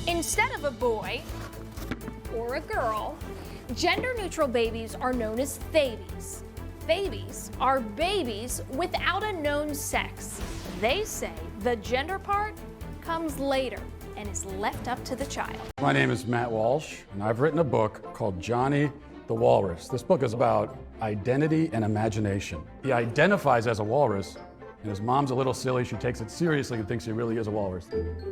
Instead of a boy or a girl, gender-neutral babies are known as babies. Babies are babies without a known sex. They say the gender part comes later and is left up to the child. My name is Matt Walsh, and I've written a book called Johnny the Walrus. This book is about identity and imagination. He identifies as a walrus, and his mom's a little silly. She takes it seriously and thinks he really is a walrus.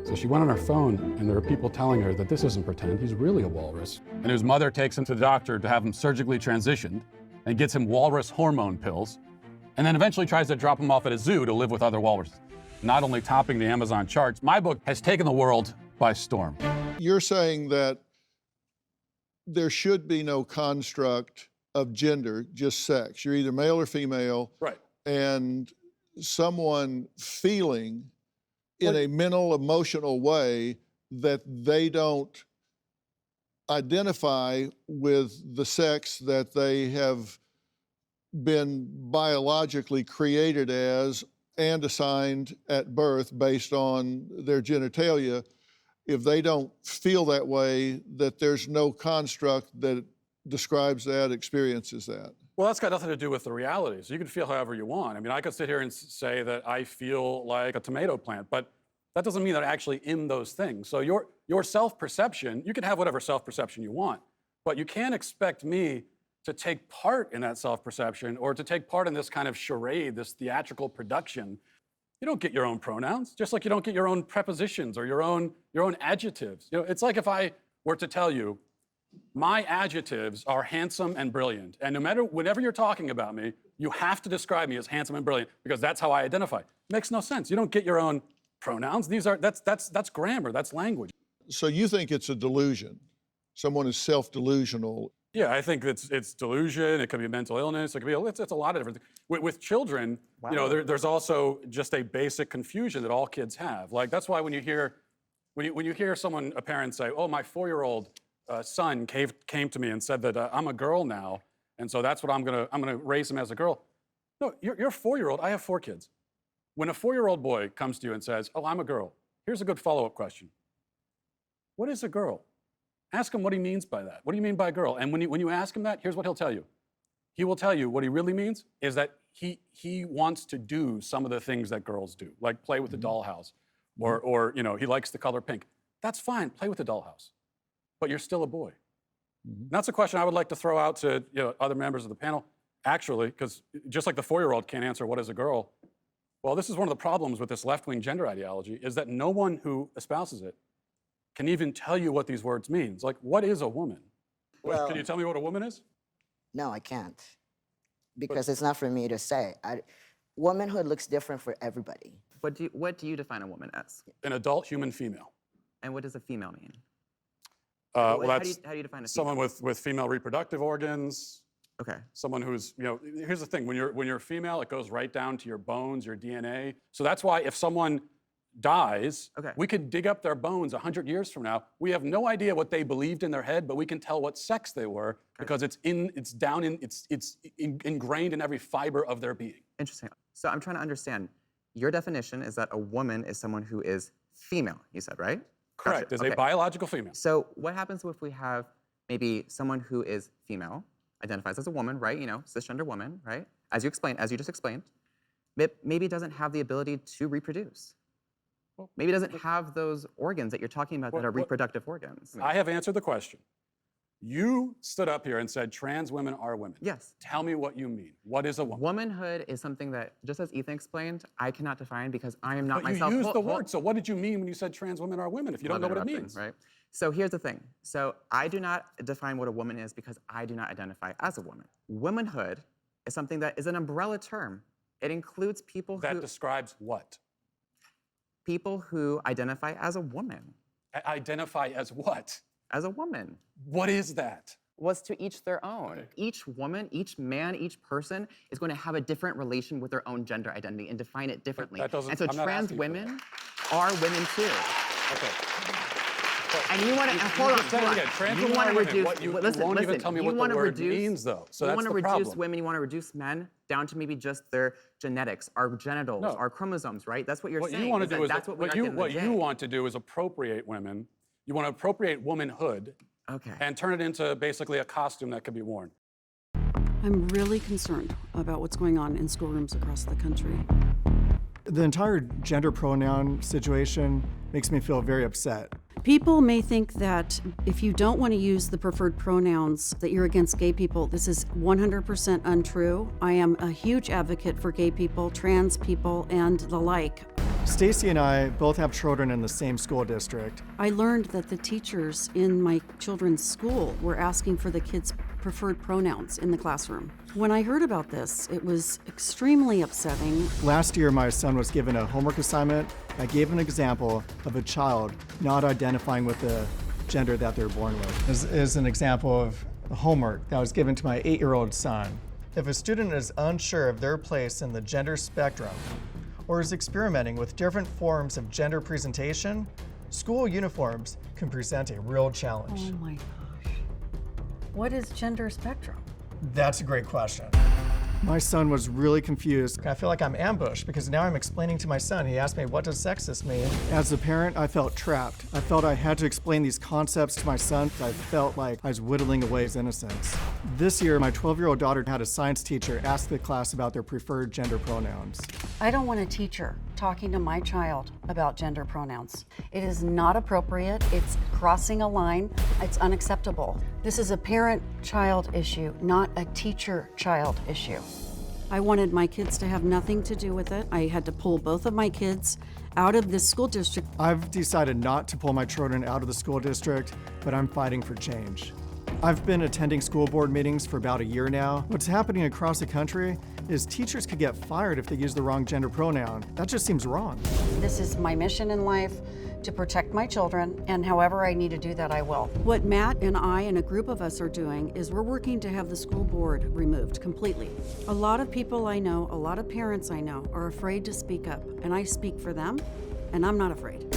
So she went on her phone, and there are people telling her that this isn't pretend, he's really a walrus. And his mother takes him to the doctor to have him surgically transitioned and gets him walrus hormone pills, and then eventually tries to drop him off at a zoo to live with other walruses. Not only topping the Amazon charts, my book has taken the world by storm. You're saying that there should be no construct of gender, just sex. You're either male or female. Right. And someone feeling in a mental, emotional way that they don't identify with the sex that they have been biologically created as and assigned at birth based on their genitalia. If they don't feel that way, that there's no construct that describes that, experiences that. Well, that's got nothing to do with the reality. So you can feel however you want. I mean, I could sit here and say that I feel like a tomato plant, but that doesn't mean that I'm actually in those things. So your self-perception, you can have whatever self-perception you want, but you can't expect me to take part in that self-perception or to take part in this kind of charade, this theatrical production. You don't get your own pronouns, just like you don't get your own prepositions or your own adjectives. You know, it's like if I were to tell you, my adjectives are handsome and brilliant, and whenever you're talking about me, you have to describe me as handsome and brilliant because that's how I identify. It makes no sense. You don't get your own pronouns. That's grammar. That's language. So you think it's a delusion? Someone is self-delusional. Yeah, I think it's delusion. It could be mental illness. It could be it's a lot of different things. With children, wow. You know, there's also just a basic confusion that all kids have. Like that's why when you hear a parent say, "Oh, my 4-year-old son came to me and said that I'm a girl now, and so that's what I'm gonna raise him as a girl." No, you're a 4-year-old. I have 4 kids. When a 4-year-old boy comes to you and says, "Oh, I'm a girl," here's a good follow-up question. What is a girl? Ask him what he means by that. What do you mean by girl? And when you ask him that, here's what he'll tell you. He will tell you what he really means is that he wants to do some of the things that girls do, like play with the dollhouse, or you know, he likes the color pink. That's fine, play with the dollhouse, but you're still a boy. And that's a question I would like to throw out to other members of the panel, actually, because just like the 4-year-old can't answer what is a girl, well, this is one of the problems with this left-wing gender ideology, is that no one who espouses it can even tell you what these words mean. It's like, what is a woman? Well, can you tell me what a woman is? No, I can't. Because it's not for me to say. Womanhood looks different for everybody. What do you define a woman as? An adult human female. And what does a female mean? Well, how do you define a female? Someone with female reproductive organs. Okay. Someone who's, here's the thing, when you're female, it goes right down to your bones, your DNA. So that's why if someone dies, we could dig up their bones 100 years from now. We have no idea what they believed in their head, but we can tell what sex they were because it's ingrained in every fiber of their being. Interesting. So I'm trying to understand. Your definition is that a woman is someone who is female, you said, right? Correct, is a biological female. So what happens if we have maybe someone who is female, identifies as a woman, right? You know, cisgender woman, right? As you just explained, maybe doesn't have the ability to reproduce. Maybe doesn't have those organs that you're talking about that are reproductive organs. I have answered the question. You stood up here and said trans women are women. Yes. Tell me what you mean. What is a woman? Womanhood is something that, just as Ethan explained, I cannot define because I am not myself. You used the word, so what did you mean when you said trans women are women if you don't know what it means? Right. So here's the thing. So I do not define what a woman is because I do not identify as a woman. Womanhood is something that is an umbrella term. It includes people that describes what? People who identify as a woman. Identify as what? As a woman. What is that? Was to each their own. Okay. Each woman, each man, each person is going to have a different relation with their own gender identity and define it differently. And so trans women are women too. Okay. And you want to hold on. You want to reduce. Listen. Even tell me what the word means, though. So you want to reduce women. You want to reduce men down to maybe just their genetics, our genitals, our chromosomes, right? That's what you're saying. What you want to do is appropriate women You want to appropriate womanhood Okay. and turn it into basically a costume that could be worn. I'm really concerned about what's going on in schoolrooms across the country. The entire gender pronoun situation makes me feel very upset. People may think that if you don't want to use the preferred pronouns, that you're against gay people. This is 100% untrue. I am a huge advocate for gay people, trans people, and the like. Stacy and I both have children in the same school district. I learned that the teachers in my children's school were asking for the kids' preferred pronouns in the classroom. When I heard about this, it was extremely upsetting. Last year, my son was given a homework assignment. I gave an example of a child not identifying with the gender that they're born with. This is an example of a homework that was given to my 8-year-old son. If a student is unsure of their place in the gender spectrum, or is experimenting with different forms of gender presentation, school uniforms can present a real challenge. Oh my gosh. What is gender spectrum? That's a great question. My son was really confused. I feel like I'm ambushed because now I'm explaining to my son. He asked me, what does sexist mean? As a parent, I felt trapped. I felt I had to explain these concepts to my son. I felt like I was whittling away his innocence. This year, my 12-year-old daughter had a science teacher ask the class about their preferred gender pronouns. I don't want a teacher talking to my child about gender pronouns. It is not appropriate. It's crossing a line. It's unacceptable. This is a parent-child issue, not a teacher-child issue. I wanted my kids to have nothing to do with it. I had to pull both of my kids out of this school district. I've decided not to pull my children out of the school district, but I'm fighting for change. I've been attending school board meetings for about a year now. What's happening across the country is teachers could get fired if they use the wrong gender pronoun. That just seems wrong. This is my mission in life, to protect my children, and however I need to do that, I will. What Matt and I and a group of us are doing is we're working to have the school board removed completely. A lot of people I know, a lot of parents I know, are afraid to speak up, and I speak for them, and I'm not afraid.